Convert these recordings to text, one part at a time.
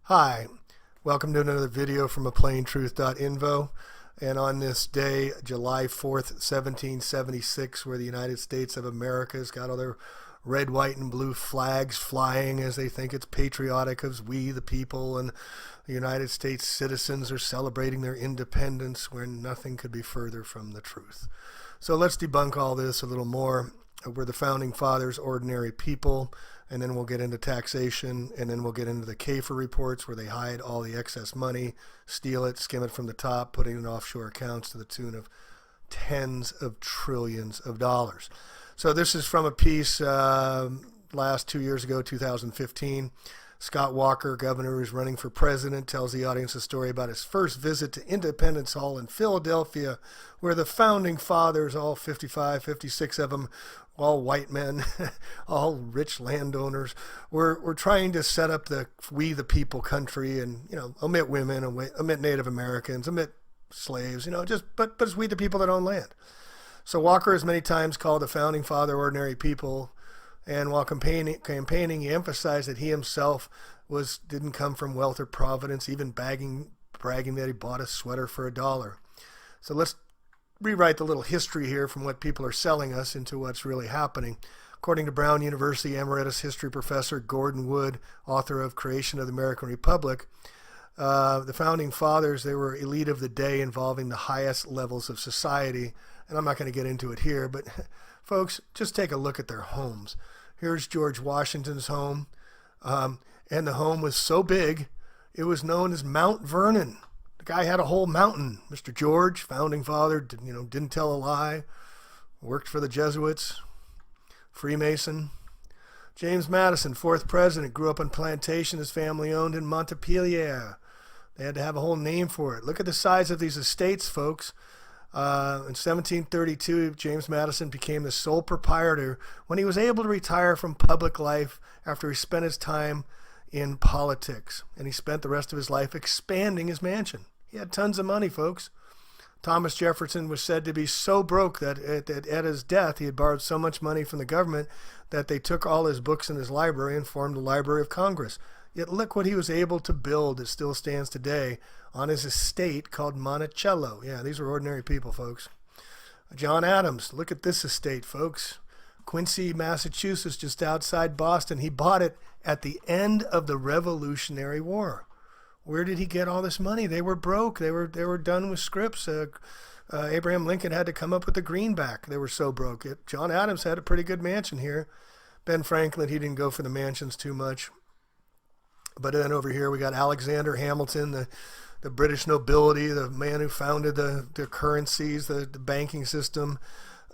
Hi, welcome to another video from aplaintruth.info. And on this day, July 4th, 1776, where the United States of America has got all their red, white, and blue flags flying as they think it's patriotic as we, the people, and the United States citizens are celebrating their independence, where nothing could be further from the truth. So let's debunk all this a little more. We're the Founding Fathers, ordinary people, and then we'll get into taxation, and then we'll get into the CAFR reports where they hide all the excess money, steal it, skim it from the top, put it in offshore accounts to the tune of tens of trillions of dollars. So this is from a piece last 2 years ago, 2015. Scott Walker, governor who's running for president, tells the audience a story about his first visit to Independence Hall in Philadelphia, where the Founding Fathers, all 55, 56 of them, all white men, all rich landowners, were trying to set up the we the people country and, omit women, omit Native Americans, omit slaves, but it's we the people that own land. So Walker has many times called the Founding Father ordinary people, and while campaigning, he emphasized that he himself didn't come from wealth or providence, even bragging that he bought a sweater for $1. So let's rewrite the little history here from what people are selling us into what's really happening. According to Brown University Emeritus History Professor Gordon Wood, author of Creation of the American Republic, the Founding Fathers, they were elite of the day involving the highest levels of society. And I'm not going to get into it here, but folks, just take a look at their homes. Here's George Washington's home, and the home was so big, it was known as Mount Vernon. The guy had a whole mountain. Mr. George, Founding Father, didn't tell a lie, worked for the Jesuits, Freemason. James Madison, fourth president, grew up on plantation his family owned in Montpelier. They had to have a whole name for it. Look at the size of these estates, folks. In 1732, James Madison became the sole proprietor when he was able to retire from public life after he spent his time in politics. And he spent the rest of his life expanding his mansion. He had tons of money, folks. Thomas Jefferson was said to be so broke that at his death, he had borrowed so much money from the government that they took all his books in his library and formed the Library of Congress. Yet look what he was able to build that still stands today on his estate called Monticello. Yeah, these are ordinary people, folks. John Adams, look at this estate, folks. Quincy, Massachusetts, just outside Boston. He bought it at the end of the Revolutionary War. Where did he get all this money? They were broke. They were done with scripts. Abraham Lincoln had to come up with the greenback. They were so broke. John Adams had a pretty good mansion here. Ben Franklin, he didn't go for the mansions too much. But then over here we got Alexander Hamilton, the British nobility, the man who founded the currencies, the banking system,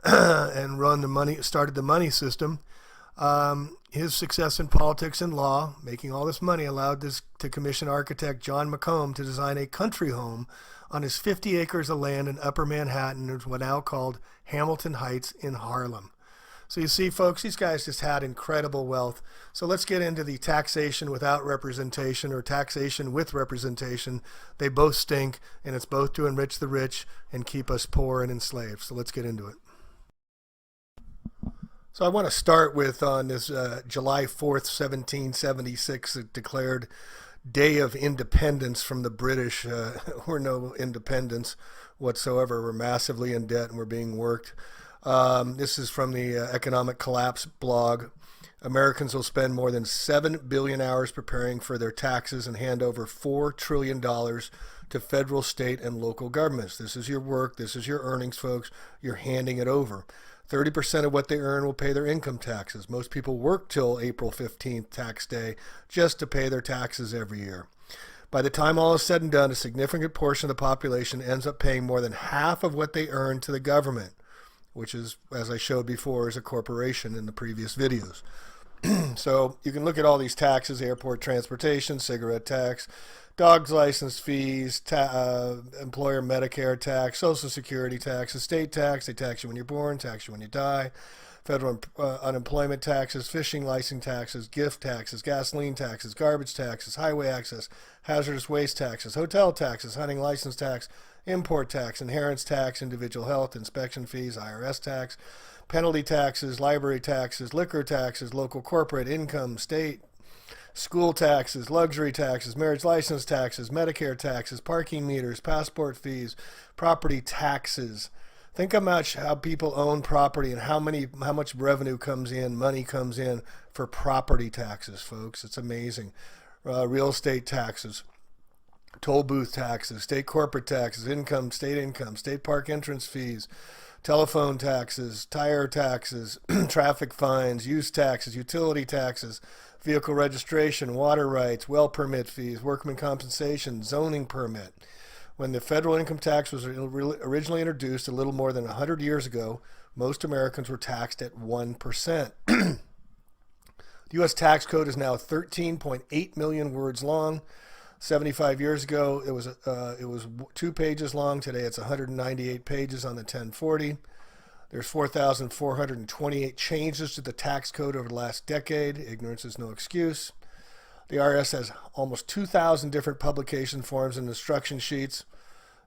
and started the money system. His success in politics and law, making all this money, allowed this to commission architect John McComb to design a country home on his 50 acres of land in Upper Manhattan, what's now called Hamilton Heights in Harlem. So you see, folks, these guys just had incredible wealth. So let's get into the taxation without representation or taxation with representation. They both stink, and it's both to enrich the rich and keep us poor and enslaved. So let's get into it. So I want to start with on this July 4th, 1776, declared Day of Independence from the British. We're no independence whatsoever. We're massively in debt and we're being worked. This is from the Economic Collapse blog. Americans will spend more than 7 billion hours preparing for their taxes and hand over $4 trillion to federal, state, and local governments. This is your work. This is your earnings, folks. You're handing it over. 30% of what they earn will pay their income taxes. Most people work till April 15th, tax day, just to pay their taxes every year. By the time all is said and done, a significant portion of the population ends up paying more than half of what they earn to the government, which is, as I showed before, is a corporation in the previous videos. So you can look at all these taxes: airport transportation, cigarette tax, dog's license fees, employer Medicare tax, Social Security tax, estate tax. They tax you when you're born, tax you when you die. Federal unemployment taxes, fishing license taxes, gift taxes, gasoline taxes, garbage taxes, highway access, hazardous waste taxes, hotel taxes, hunting license tax, import tax, inheritance tax, individual health, inspection fees, IRS tax, penalty taxes, library taxes, liquor taxes, local corporate income, state school taxes, luxury taxes, marriage license taxes, Medicare taxes, parking meters, passport fees, property taxes. Think how people own property and how much revenue comes in, money comes in for property taxes, folks. It's amazing. Real estate taxes, toll booth taxes, state corporate taxes, state park entrance fees, telephone taxes, tire taxes, traffic fines, use taxes, utility taxes, vehicle registration, water rights, well permit fees, workman compensation, zoning permit. When the federal income tax was originally introduced a little more than 100 years ago, most Americans were taxed at 1%. The U.S. tax code is now 13.8 million words long. 75 years ago, it was 2 pages long. Today, it's 198 pages on the 1040. There's 4,428 changes to the tax code over the last decade. Ignorance is no excuse. The IRS has almost 2,000 different publication forms and instruction sheets.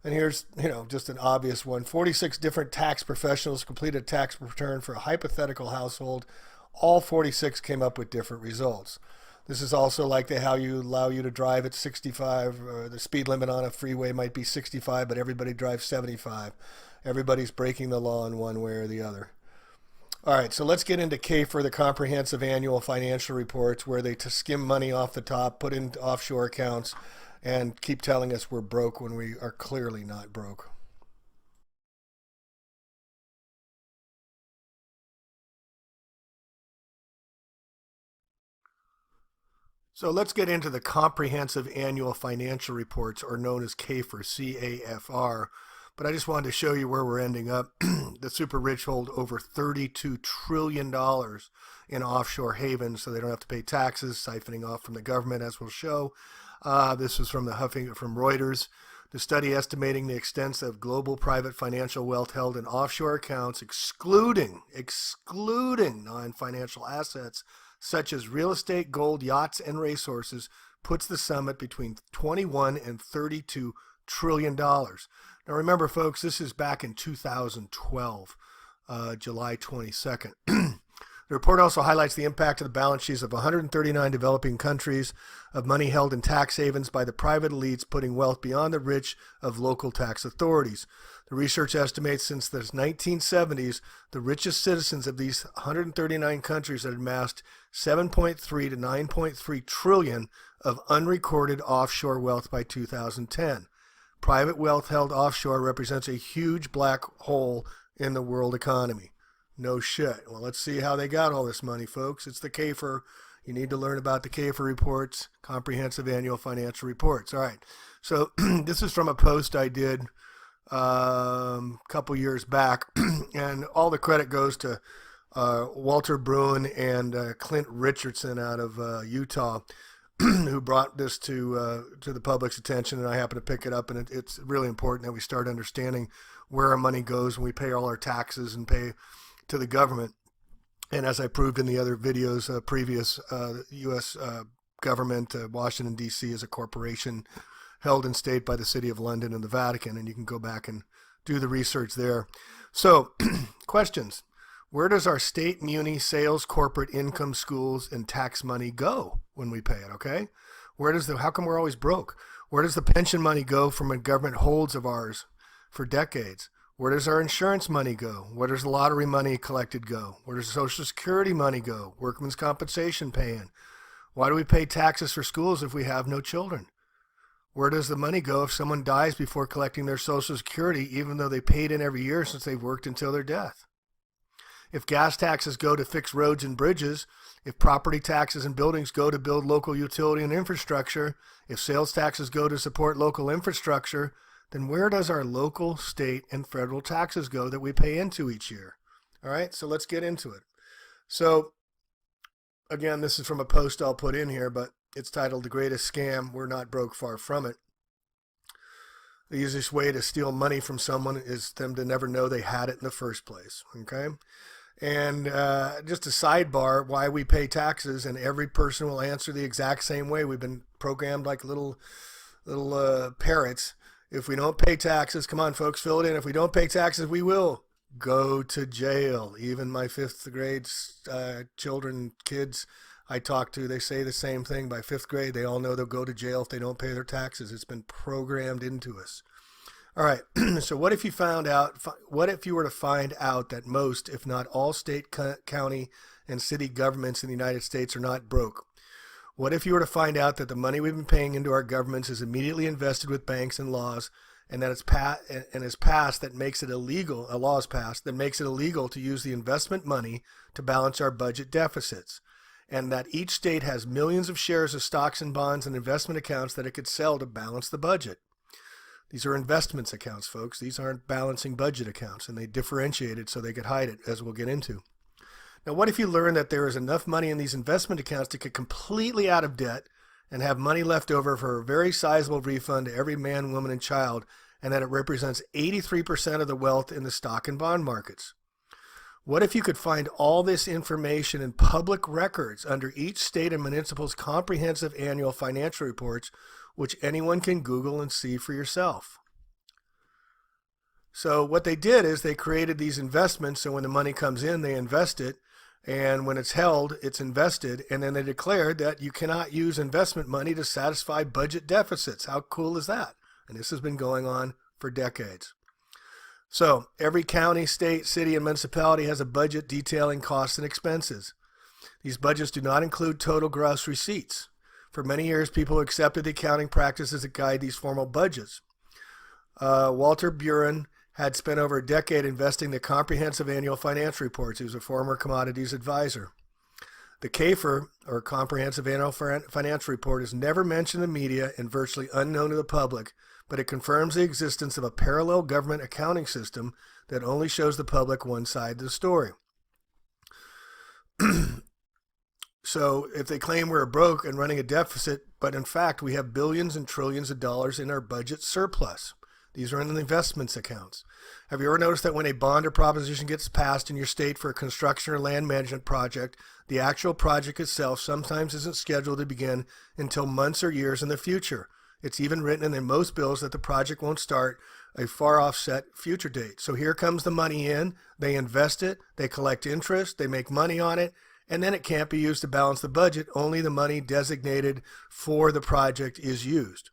And here's, just an obvious one. 46 different tax professionals completed a tax return for a hypothetical household. All 46 came up with different results. This is also like how you allow you to drive at 65, or the speed limit on a freeway might be 65, but everybody drives 75. Everybody's breaking the law in one way or the other. All right, so let's get into CAFR, the Comprehensive Annual Financial Reports, where they skim money off the top, put in offshore accounts, and keep telling us we're broke when we are clearly not broke. So let's get into the Comprehensive Annual Financial Reports, or known as CAFR, C-A-F-R. But I just wanted to show you where we're ending up. The super rich hold over $32 trillion in offshore havens, so they don't have to pay taxes, siphoning off from the government, as we'll show. This was from from Reuters. The study estimating the extent of global private financial wealth held in offshore accounts, excluding non-financial assets such as real estate, gold, yachts, and racehorses, puts the sum at between 21 and $32 trillion. Now remember, folks, this is back in 2012, July 22nd. The report also highlights the impact of the balance sheets of 139 developing countries of money held in tax havens by the private elites, putting wealth beyond the reach of local tax authorities. The research estimates since the 1970s, the richest citizens of these 139 countries had amassed 7.3 to 9.3 trillion of unrecorded offshore wealth by 2010. Private wealth held offshore represents a huge black hole in the world economy. No shit. Well, let's see how they got all this money, folks. It's the CAFR. You need to learn about the CAFR reports, Comprehensive Annual Financial Reports. All right. So this is from a post I did a couple years back, and all the credit goes to Walter Bruin and Clint Richardson out of Utah, who brought this to the public's attention, and I happen to pick it up, and it's really important that we start understanding where our money goes when we pay all our taxes and pay to the government. And as I proved in the other videos, previous, U.S. government, Washington, D.C. is a corporation held in state by the City of London and the Vatican, and you can go back and do the research there. So, questions. Where does our state, muni, sales, corporate, income, schools, and tax money go when we pay it, okay? How come we're always broke? Where does the pension money go from a government holds of ours for decades? Where does our insurance money go? Where does the lottery money collected go? Where does Social Security money go? Workman's compensation paying? Why do we pay taxes for schools if we have no children? Where does the money go if someone dies before collecting their Social Security, even though they paid in every year since they've worked until their death? If gas taxes go to fix roads and bridges, if property taxes and buildings go to build local utility and infrastructure, if sales taxes go to support local infrastructure, then where does our local, state, and federal taxes go that we pay into each year? All right, so let's get into it. So, again, this is from a post I'll put in here, but it's titled The Greatest Scam. We're not broke, far from it. The easiest way to steal money from someone is them to never know they had it in the first place, okay? And just a sidebar, why we pay taxes, and every person will answer the exact same way. We've been programmed like little parrots. If we don't pay taxes, come on, folks, fill it in. If we don't pay taxes, we will go to jail. Even my fifth grade kids, I talk to, they say the same thing. By fifth grade, they all know they'll go to jail if they don't pay their taxes. It's been programmed into us. All right, so what if you were to find out that most, if not all state, county, and city governments in the United States are not broke? What if you were to find out that the money we've been paying into our governments is immediately invested with banks and laws, and that is passed that makes it illegal, a law is passed that makes it illegal to use the investment money to balance our budget deficits, and that each state has millions of shares of stocks and bonds and investment accounts that it could sell to balance the budget? These are investments accounts, folks. These aren't balancing budget accounts, and they differentiate it so they could hide it, as we'll get into. Now, what if you learn that there is enough money in these investment accounts to get completely out of debt and have money left over for a very sizable refund to every man, woman, and child, and that it represents 83% of the wealth in the stock and bond markets? What if you could find all this information in public records under each state and municipal's comprehensive annual financial reports, which anyone can Google and see for yourself? So what they did is they created these investments, so when the money comes in, they invest it, and when it's held, it's invested, and then they declared that you cannot use investment money to satisfy budget deficits. How cool is that? And this has been going on for decades. So every county, state, city, and municipality has a budget detailing costs and expenses. These budgets do not include total gross receipts. For many years, people accepted the accounting practices that guide these formal budgets. Walter Buren had spent over a decade investing the comprehensive annual financial reports. He was a former commodities advisor. The CAFR, or Comprehensive Annual Financial Report, is never mentioned in the media and virtually unknown to the public, but it confirms the existence of a parallel government accounting system that only shows the public one side of the story. So if they claim we're broke and running a deficit, but in fact we have billions and trillions of dollars in our budget surplus. These are in the investments accounts. Have you ever noticed that when a bond or proposition gets passed in your state for a construction or land management project, the actual project itself sometimes isn't scheduled to begin until months or years in the future? It's even written in most bills that the project won't start a far offset future date. So here comes the money in, they invest it, they collect interest, they make money on it, and then it can't be used to balance the budget. Only the money designated for the project is used.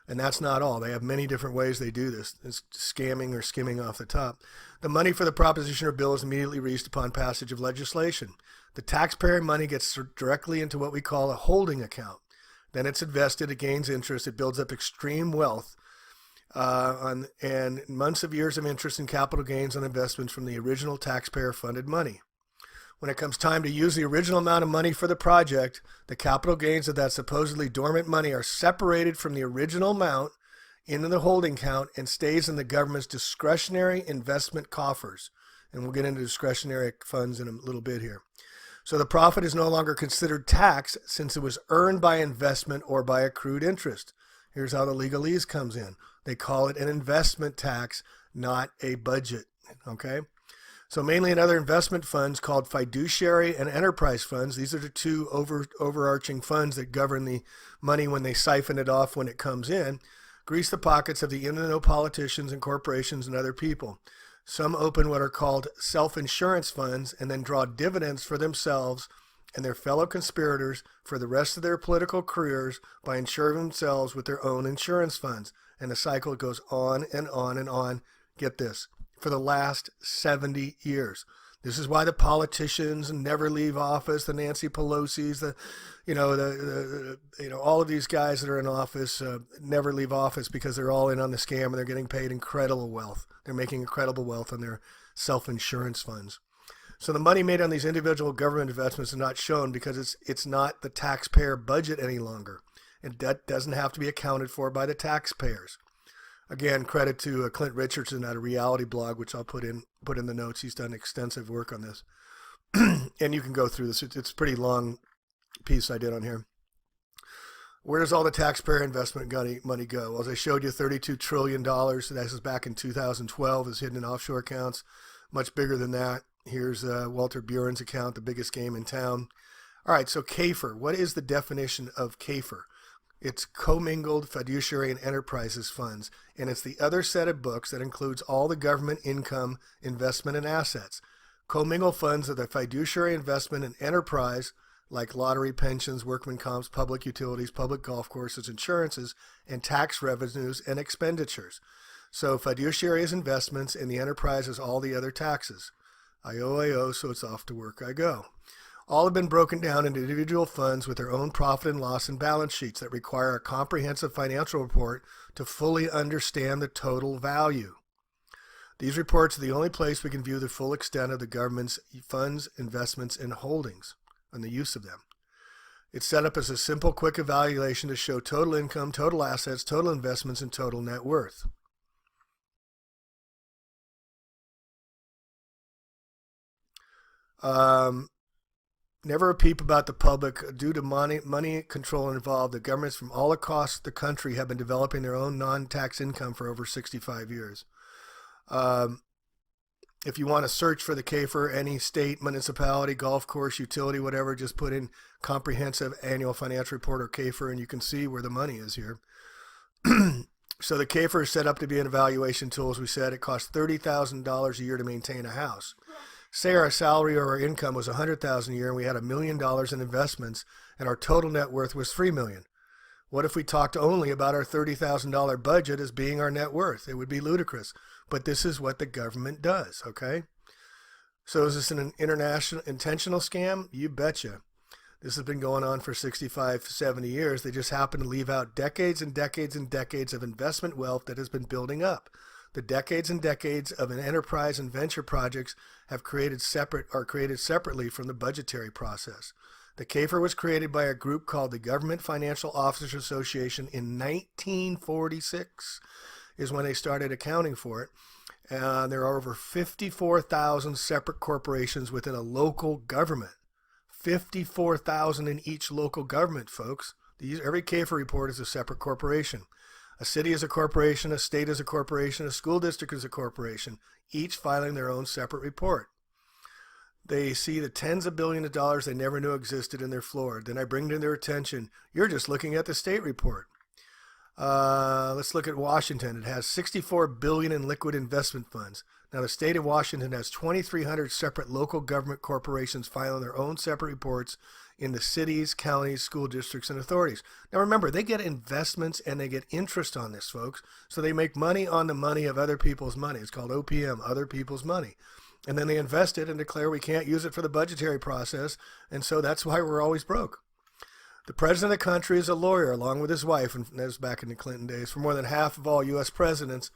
And that's not all. They have many different ways they do this. It's scamming or skimming off the top. The money for the proposition or bill is immediately released upon passage of legislation. The taxpayer money gets directly into what we call a holding account. Then it's invested, it gains interest, it builds up extreme wealth, and months of years of interest and capital gains on investments from the original taxpayer-funded money. When it comes time to use the original amount of money for the project, the capital gains of that supposedly dormant money are separated from the original amount into the holding account and stays in the government's discretionary investment coffers. And we'll get into discretionary funds in a little bit here. So the profit is no longer considered tax since it was earned by investment or by accrued interest. Here's how the legalese comes in. They call it an investment tax, not a budget. Okay? So mainly in other investment funds called fiduciary and enterprise funds, these are the two overarching funds that govern the money when they siphon it off when it comes in, grease the pockets of the in-the-know politicians and corporations and other people. Some open what are called self-insurance funds and then draw dividends for themselves and their fellow conspirators for the rest of their political careers by insuring themselves with their own insurance funds. And the cycle goes on and on and on. Get this. For the last 70 years. This is why the politicians never leave office, the Nancy Pelosi's, all of these guys that are in office never leave office because they're all in on the scam and they're getting paid incredible wealth. They're making incredible wealth on their self-insurance funds. So the money made on these individual government investments is not shown because it's not the taxpayer budget any longer. And that doesn't have to be accounted for by the taxpayers. Again, credit to Clint Richardson at a reality blog, which I'll put in the notes. He's done extensive work on this. And you can go through this. It's a pretty long piece I did on here. Where does all the taxpayer investment money go? Well, as I showed you, $32 trillion. This is back in 2012, is hidden in offshore accounts. Much bigger than that. Here's Walter Buren's account, the biggest game in town. All right, so CAFR. What is the definition of CAFR? It's commingled fiduciary and enterprises funds, and it's the other set of books that includes all the government income, investment, and assets. Commingled funds are the fiduciary investment and enterprise like lottery, pensions, workman comps, public utilities, public golf courses, insurances, and tax revenues and expenditures. So fiduciary is investments, and the enterprise is all the other taxes. I owe, so it's off to work I go. All have been broken down into individual funds with their own profit and loss and balance sheets that require a comprehensive financial report to fully understand the total value. These reports are the only place we can view the full extent of the government's funds, investments, and holdings and the use of them. It's set up as a simple, quick evaluation to show total income, total assets, total investments, and total net worth. Never a peep about the public. Due to money control involved, the governments from all across the country have been developing their own non-tax income for over 65 years. If you want to search for the CAFR, any state, municipality, golf course, utility, whatever, just put in Comprehensive Annual Financial Report or CAFR, and you can see where the money is here. So the CAFR is set up to be an evaluation tool. As we said, it costs $30,000 a year to maintain a house. Say our salary or our income was $100,000 a year and we had $1 million in investments and our total net worth was $3 million. What if we talked only about our $30,000 budget as being our net worth? It would be ludicrous. But this is what the government does, okay? So is this an international intentional scam? You betcha. This has been going on for 65, 70 years. They just happen to leave out decades and decades and decades of investment wealth that has been building up. The decades and decades of an enterprise and venture projects are created separately from the budgetary process. The CAFR was created by a group called the Government Financial Officers Association in 1946 is when they started accounting for it. There are over 54,000 separate corporations within a local government. 54,000 in each local government, folks. Every CAFR report is a separate corporation. A city is a corporation, a state is a corporation, a school district is a corporation, each filing their own separate report. They see the tens of billions of dollars they never knew existed and they're floored. Then I bring to their attention, you're just looking at the state report. Let's look at Washington. It has $64 billion in liquid investment funds. Now the state of Washington has 2,300 separate local government corporations filing their own separate reports in the cities, counties, school districts, and authorities. Now remember, they get investments and they get interest on this, folks. So they make money on the money of other people's money. It's called OPM, other people's money. And then they invest it and declare we can't use it for the budgetary process. And so that's why we're always broke. The president of the country is a lawyer along with his wife, and that was back in the Clinton days. For more than half of all U.S. presidents,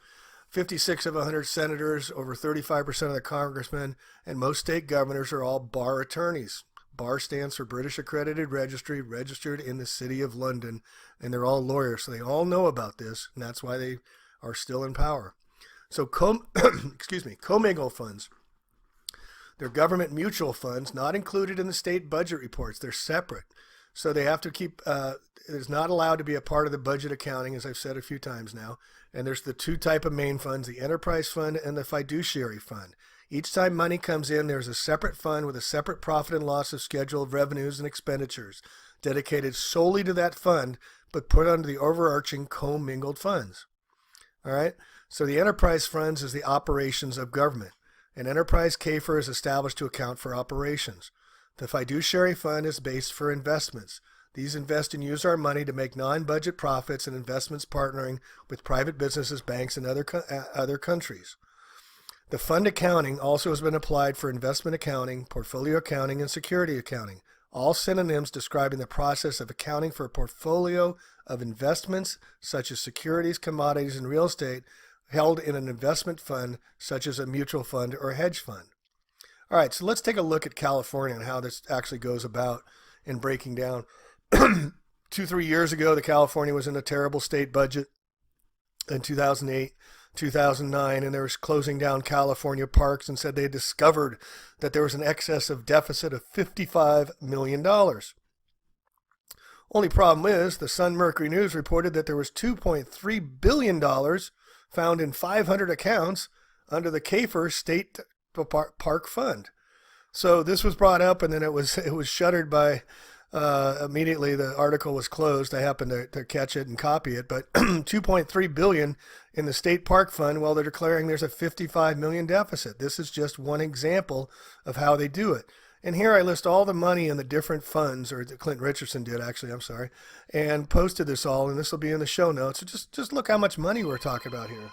56 of 100 senators, over 35% of the congressmen, and most state governors are all bar attorneys. BAR stands for British Accredited Registry, registered in the City of London, and they're all lawyers, so they all know about this, and that's why they are still in power. So commingled funds. They're government mutual funds, not included in the state budget reports. They're separate. So they have to keep, it's not allowed to be a part of the budget accounting, as I've said a few times now. And there's the two type of main funds, the enterprise fund and the fiduciary fund. Each time money comes in, there's a separate fund with a separate profit and loss of schedule of revenues and expenditures dedicated solely to that fund, but put under the overarching commingled funds. All right. So the enterprise funds is the operations of government. An enterprise CAFR is established to account for operations. The fiduciary fund is based for investments. These invest and use our money to make non-budget profits and investments partnering with private businesses, banks, and other countries. The fund accounting also has been applied for investment accounting, portfolio accounting, and security accounting, all synonyms describing the process of accounting for a portfolio of investments such as securities, commodities, and real estate held in an investment fund such as a mutual fund or a hedge fund. All right, so let's take a look at California and how this actually goes about in breaking down. 2-3 years ago, the California was in a terrible state budget in 2008, 2009, and they were closing down California parks and said they had discovered that there was an excess of deficit of $55 million. Only problem is the Sun Mercury News reported that there was $2.3 billion found in 500 accounts under the CAFR State Park Fund. So this was brought up, and then it was shuttered by immediately the article was closed. I happened to catch it and copy it, but 2.3 billion in the state park fund while they're declaring there's a 55 million deficit. This is just one example of how they do it. And here I list all the money in the different funds, or Clint Richardson did actually, I'm sorry, and posted this all, and this will be in the show notes. So just look how much money we're talking about here.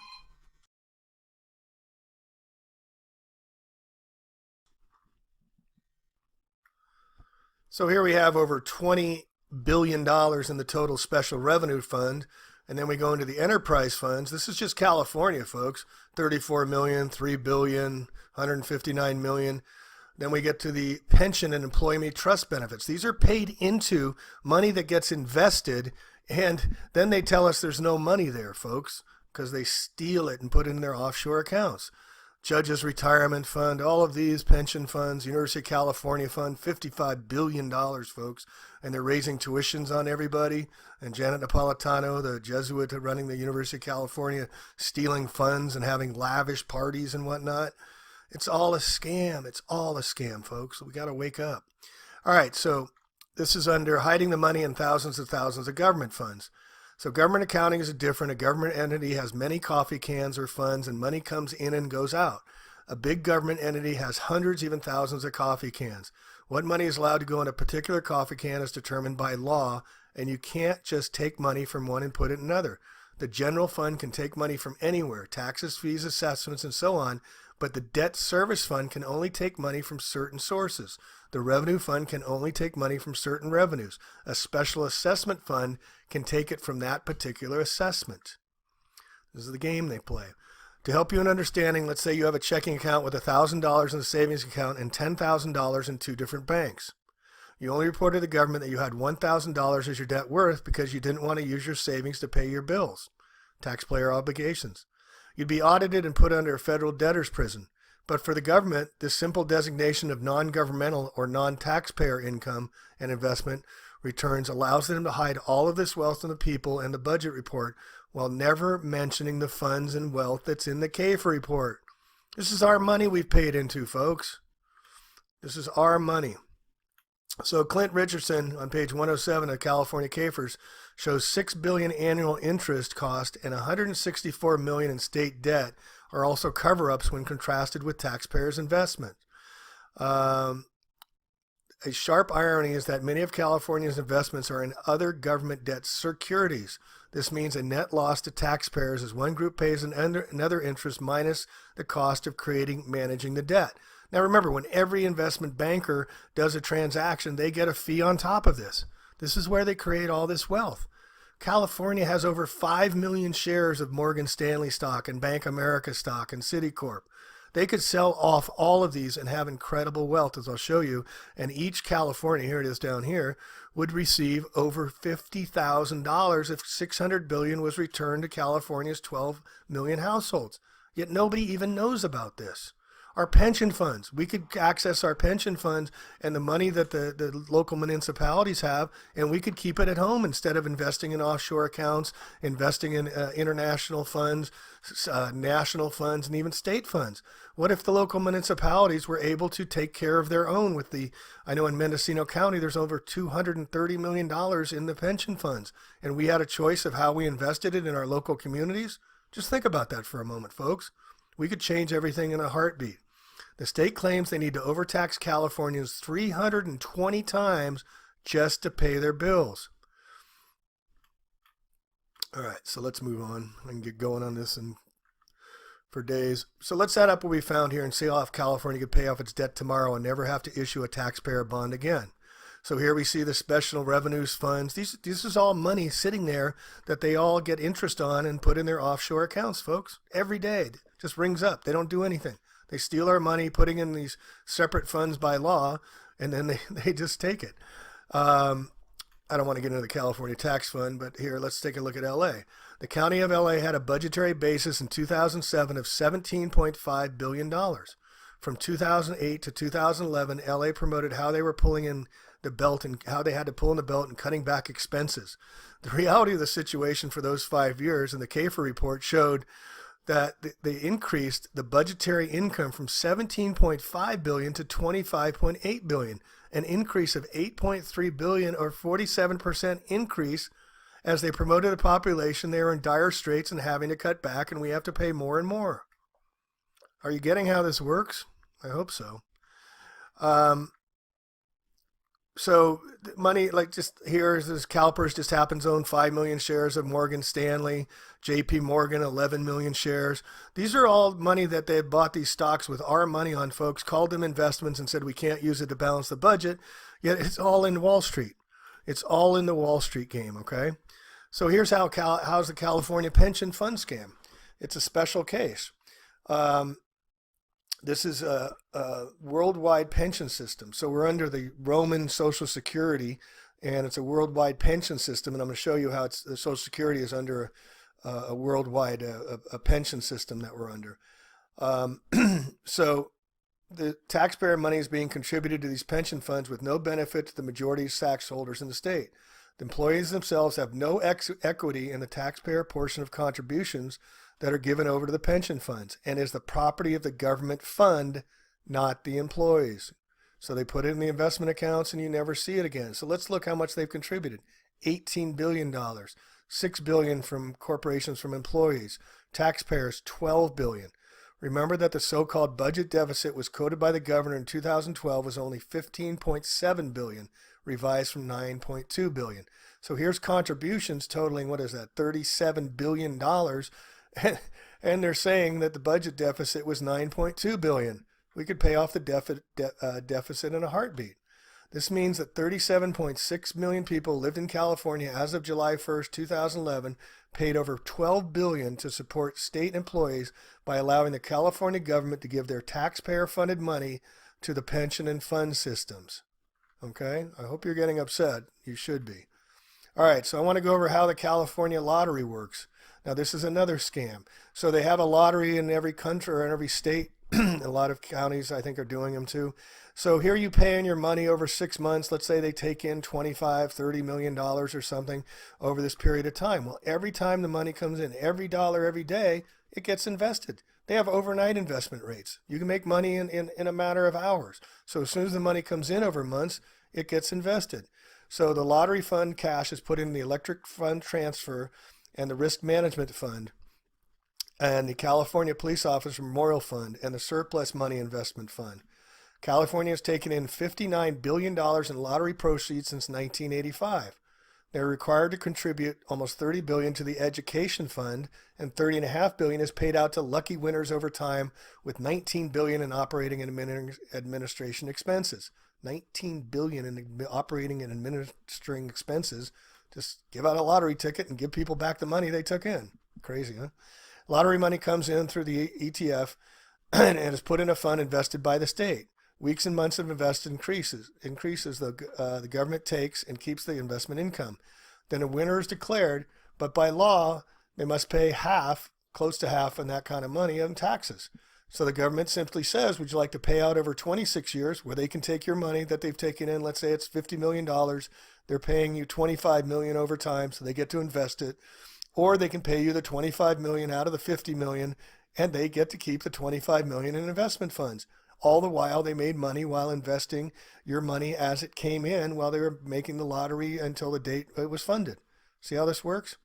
So here we have over $20 billion in the total special revenue fund. And then we go into the enterprise funds. This is just California, folks. 34 million, 3 billion, 159 million. Then we get to the pension and employee trust benefits. These are paid into money that gets invested, and then they tell us there's no money there, folks, because they steal it and put it in their offshore accounts. Judges Retirement Fund, all of these pension funds, University of California Fund, $55 billion, folks, and they're raising tuitions on everybody. And Janet Napolitano, the Jesuit running the University of California, stealing funds and having lavish parties and whatnot. It's all a scam. It's all a scam, folks. We got to wake up. All right, so this is under hiding the money in thousands of government funds. So government accounting is different. A government entity has many coffee cans or funds, and money comes in and goes out. A big government entity has hundreds, even thousands of coffee cans. What money is allowed to go in a particular coffee can is determined by law, and you can't just take money from one and put it in another. The general fund can take money from anywhere, taxes, fees, assessments, and so on, but the debt service fund can only take money from certain sources. The revenue fund can only take money from certain revenues. A special assessment fund can take it from that particular assessment. This is the game they play. To help you in understanding, let's say you have a checking account with $1,000 in a savings account and $10,000 in two different banks. You only reported to the government that you had $1,000 as your net worth because you didn't want to use your savings to pay your bills, taxpayer obligations. You'd be audited and put under a federal debtor's prison. But for the government, this simple designation of non-governmental or non-taxpayer income and investment returns allows them to hide all of this wealth from the people and the budget report while never mentioning the funds and wealth that's in the CAFR report. This is our money we've paid into, folks. This is our money. So Clint Richardson on page 107 of California CAFRs shows $6 billion annual interest cost and $164 million in state debt are also cover-ups when contrasted with taxpayers' investment. A sharp irony is that many of California's investments are in other government debt securities. This means a net loss to taxpayers as one group pays another interest minus the cost of managing the debt. Now remember, when every investment banker does a transaction, they get a fee on top of this. This is where they create all this wealth. California has over 5 million shares of Morgan Stanley stock and Bank America stock and Citicorp. They could sell off all of these and have incredible wealth, as I'll show you. And each California, here it is down here, would receive over $50,000 if $600 billion was returned to California's 12 million households. Yet nobody even knows about this. Our pension funds, we could access our pension funds and the money that the local municipalities have, and we could keep it at home instead of investing in offshore accounts, investing in international funds, national funds, and even state funds. What if the local municipalities were able to take care of their own with I know in Mendocino County there's over $230 million in the pension funds, and we had a choice of how we invested it in our local communities? Just think about that for a moment, folks. We could change everything in a heartbeat. The state claims they need to overtax Californians 320 times just to pay their bills. All right, so let's move on. I can get going on this for days. So let's add up what we found here and see how if California could pay off its debt tomorrow and never have to issue a taxpayer bond again. So here we see the special revenues funds. This is all money sitting there that they all get interest on and put in their offshore accounts, folks. Every day. It just rings up. They don't do anything. They steal our money, putting in these separate funds by law, and then they just take it. I don't want to get into the California tax fund, but here, let's take a look at LA. The county of LA had a budgetary basis in 2007 of $17.5 billion. From 2008 to 2011, LA promoted how they were pulling in the belt and how they had to pull in the belt and cutting back expenses. The reality of the situation for those 5 years in the CAFR report showed that they increased the budgetary income from $17.5 billion to $25.8 billion, an increase of $8.3 billion or 47% increase. As they promoted the population, they were in dire straits and having to cut back, and we have to pay more and more. Are you getting how this works? I hope so. So money, like just here is this CalPERS just happens to own 5 million shares of Morgan Stanley, JP Morgan 11 million shares. These are all money that they bought these stocks with our money on, folks, called them investments and said we can't use it to balance the budget, yet it's all in Wall Street. It's all in the Wall Street game, okay? So here's how's the California pension fund scam. It's a special case. This is a worldwide pension system. So we're under the Roman Social Security, and it's a worldwide pension system. And I'm going to show you how the Social Security is under a worldwide a pension system that we're under. So the taxpayer money is being contributed to these pension funds with no benefit to the majority of tax holders in the state. The employees themselves have no equity in the taxpayer portion of contributions that are given over to the pension funds and is the property of the government fund, not the employees. So they put it in the investment accounts and you never see it again. So let's look how much they've contributed. $18 billion, $6 billion from corporations from employees, taxpayers $12 billion. Remember that the so-called budget deficit was quoted by the governor in 2012 was only $15.7 billion, revised from $9.2 billion. So here's contributions totaling, what is that, $37 billion. And they're saying that the budget deficit was $9.2 billion. We could pay off the deficit in a heartbeat. This means that 37.6 million people lived in California as of July 1st, 2011, paid over $12 billion to support state employees by allowing the California government to give their taxpayer-funded money to the pension and fund systems. Okay? I hope you're getting upset. You should be. All right, so I want to go over how the California lottery works. Now, this is another scam. So they have a lottery in every country or in every state. A lot of counties, I think, are doing them too. So here you pay in your money over 6 months. Let's say they take in $25, $30 million or something over this period of time. Well, every time the money comes in, every dollar, every day, it gets invested. They have overnight investment rates. You can make money in a matter of hours. So as soon as the money comes in over months, it gets invested. So the lottery fund cash is put in the electric fund transfer and the risk management fund and the California Police Officer Memorial Fund and the surplus money investment fund. California has taken in $59 billion in lottery proceeds since 1985. They're required to contribute almost $30 billion to the education fund, and $30.5 billion is paid out to lucky winners over time, with $19 billion in operating and administration expenses. $19 billion in operating and administering expenses. Just give out a lottery ticket and give people back the money they took in. Crazy, huh? Lottery money comes in through the ETF and is put in a fund invested by the state. Weeks and months of investment increases. The government takes and keeps the investment income. Then a winner is declared, but by law, they must pay half, close to half, on that kind of money in taxes. So the government simply says, would you like to pay out over 26 years where they can take your money that they've taken in? Let's say it's $50 million. They're paying you $25 million over time, so they get to invest it. Or they can pay you the $25 million out of the $50 million, and they get to keep the $25 million in investment funds. All the while, they made money while investing your money as it came in while they were making the lottery until the date it was funded. See how this works?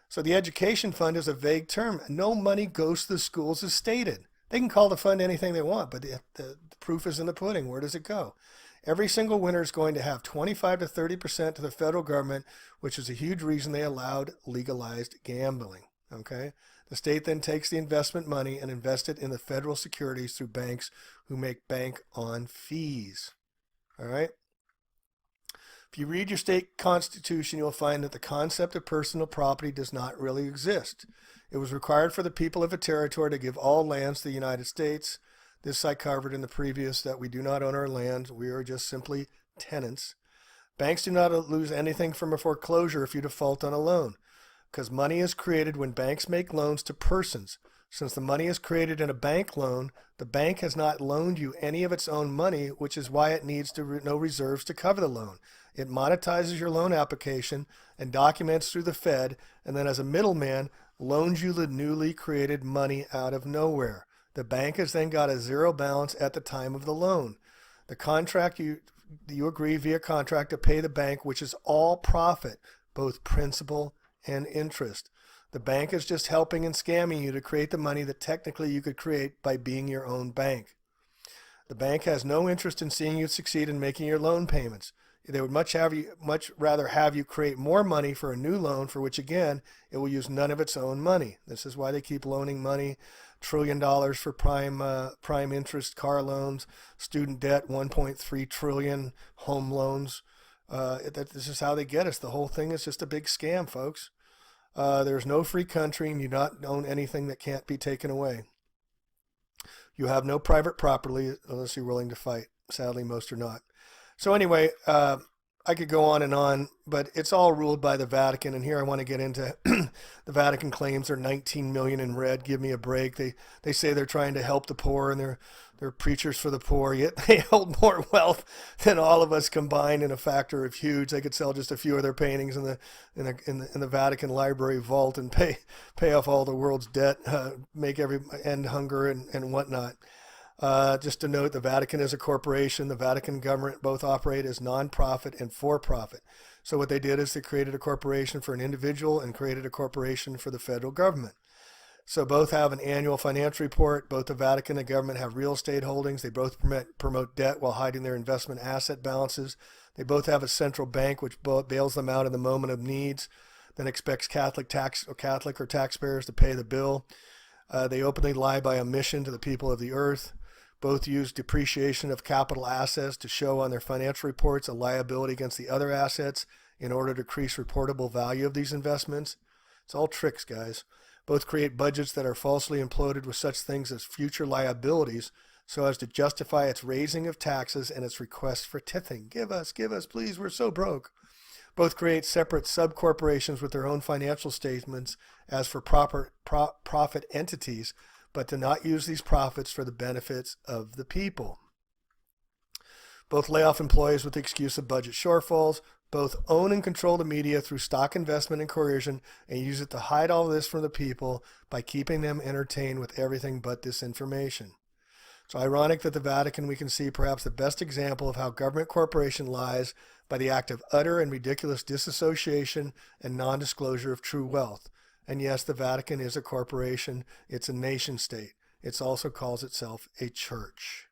So the education fund is a vague term. No money goes to the schools as stated. They can call the fund anything they want, but the proof is in the pudding. Where does it go? Every single winner is going to have 25 to 30% to the federal government, which is a huge reason they allowed legalized gambling. Okay? The state then takes the investment money and invests it in the federal securities through banks who make bank on fees. All right? If you read your state constitution, you'll find that the concept of personal property does not really exist. It was required for the people of a territory to give all lands to the United States. This I covered in the previous, that we do not own our lands. We are just simply tenants. Banks do not lose anything from a foreclosure if you default on a loan, because money is created when banks make loans to persons. Since the money is created in a bank loan, the bank has not loaned you any of its own money, which is why it needs no reserves to cover the loan. It monetizes your loan application and documents through the Fed, and then as a middleman, loans you the newly created money out of nowhere. The bank has then got a zero balance at the time of the loan. The contract, you agree via contract to pay the bank, which is all profit, both principal and interest. The bank is just helping and scamming you to create the money that technically you could create by being your own bank. The bank has no interest in seeing you succeed in making your loan payments. They would much rather have you create more money for a new loan for which, again, it will use none of its own money. This is why they keep loaning money, $1 trillion for prime interest car loans, student debt, 1.3 trillion, home loans. This is how they get us. The whole thing is just a big scam, folks. There's no free country, and you don't own anything that can't be taken away. You have no private property unless you're willing to fight. Sadly, most are not. So anyway, I could go on, but it's all ruled by the Vatican. And here I want to get into the Vatican claims they're 19 million in red. Give me a break. They say they're trying to help the poor, and they're preachers for the poor. Yet they hold more wealth than all of us combined in a factor of huge. They could sell just a few of their paintings in the Vatican Library vault and pay off all the world's debt, end hunger and whatnot. Just to note, the Vatican is a corporation. The Vatican government both operate as non-profit and for-profit. So what they did is they created a corporation for an individual and created a corporation for the federal government. So both have an annual financial report. Both the Vatican and the government have real estate holdings. They both promote debt while hiding their investment asset balances. They both have a central bank which bails them out in the moment of needs, then expects Catholic or taxpayers to pay the bill. They openly lie by omission to the people of the earth. Both use depreciation of capital assets to show on their financial reports a liability against the other assets in order to increase reportable value of these investments. It's all tricks, guys. Both create budgets that are falsely imploded with such things as future liabilities so as to justify its raising of taxes and its requests for tithing. Give us, please, we're so broke. Both create separate sub-corporations with their own financial statements as for profit entities, but to not use these profits for the benefits of the people. Both lay off employees with the excuse of budget shortfalls. Both own and control the media through stock investment and coercion and use it to hide all this from the people by keeping them entertained with everything but disinformation. It's ironic that the Vatican, we can see perhaps the best example of how government corporation lies by the act of utter and ridiculous disassociation and non-disclosure of true wealth. And yes, the Vatican is a corporation. It's a nation state. It also calls itself a church.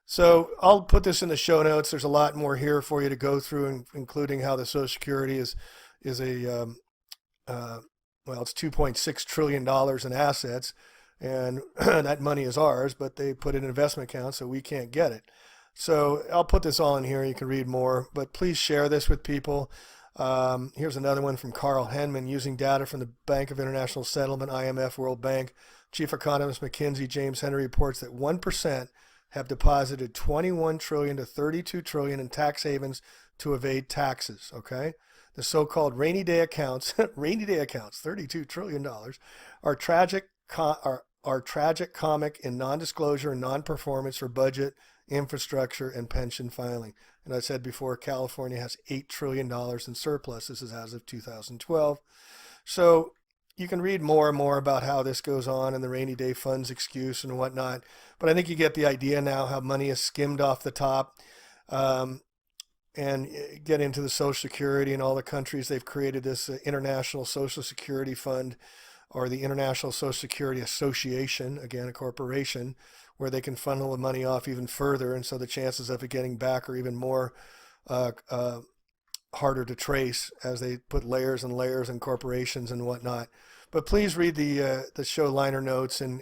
So I'll put this in the show notes. There's a lot more here for you to go through, including how the Social Security is it's $2.6 trillion in assets, and that money is ours, but they put it in an investment account, so we can't get it. So I'll put this all in here. You can read more, but please share this with people. Here's another one from Carl Henman. Using data from the Bank of International Settlement, IMF, World Bank, Chief Economist McKinsey James Henry reports that 1% have deposited 21 trillion to 32 trillion in tax havens to evade taxes. Okay, the so-called rainy day accounts, $32 trillion, are tragic comic in non-disclosure and non-performance for budget, infrastructure, and pension filing. And I said before, California has $8 trillion in surplus. This is as of 2012. So you can read more and more about how this goes on and the rainy day funds excuse and whatnot. But I think you get the idea now how money is skimmed off the top, and get into the Social Security and all the countries. They've created this International Social Security Fund, or the International Social Security Association, again, a corporation, where they can funnel the money off even further. And so the chances of it getting back are even more harder to trace as they put layers and layers and corporations and whatnot. But please read the show liner notes and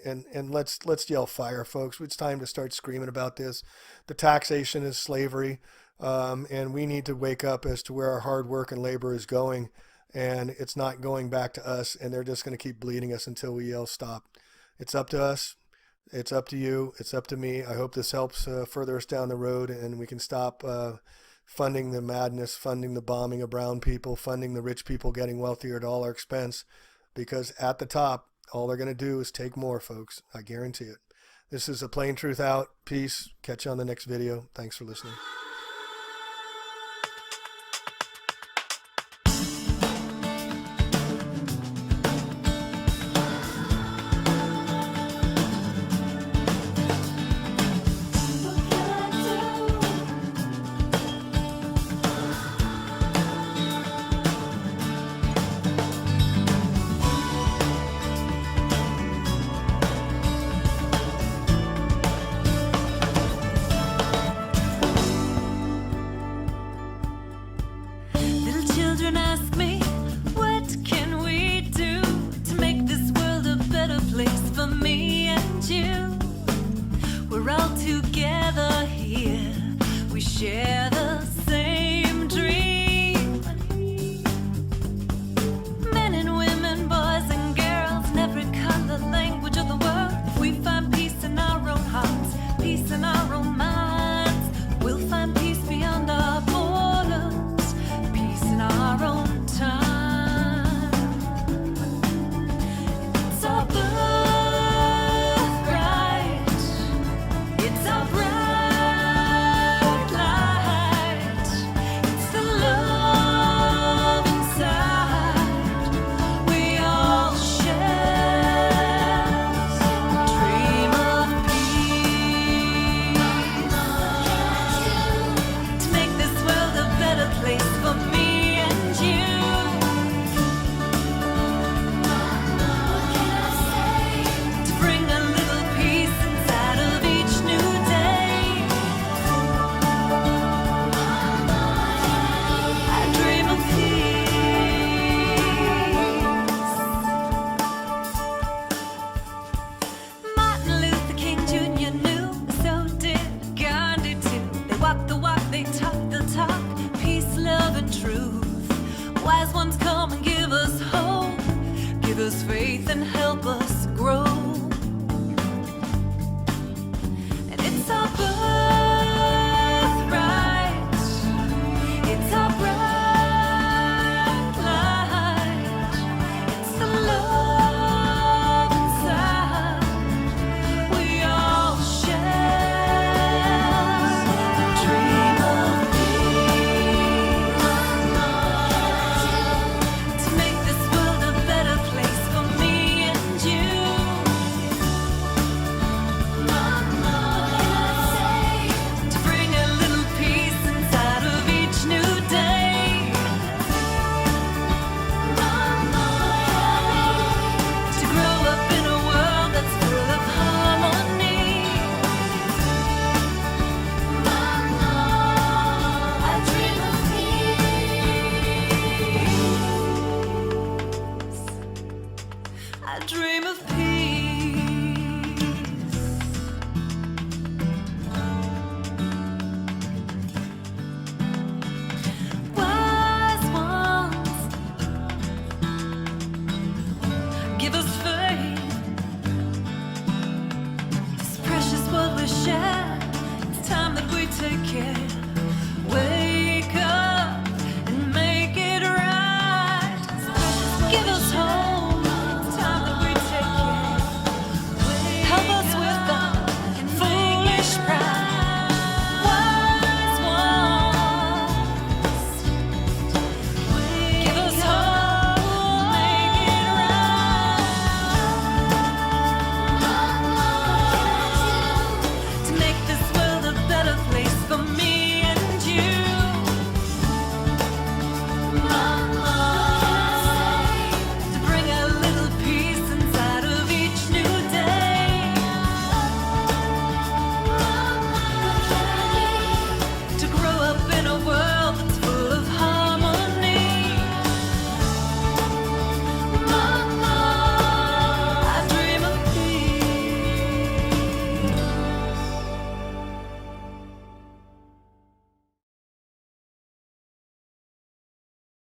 let's yell fire, folks. It's time to start screaming about this. The taxation is slavery, and we need to wake up as to where our hard work and labor is going. And it's not going back to us, and they're just going to keep bleeding us until we yell stop. It's up to us. It's up to you. It's up to me. I hope this helps further us down the road, and we can stop funding the madness, funding the bombing of brown people, funding the rich people getting wealthier at all our expense, because at the top, all they're going to do is take more, folks. I guarantee it. This is A Plain Truth Out. Peace. Catch you on the next video. Thanks for listening. help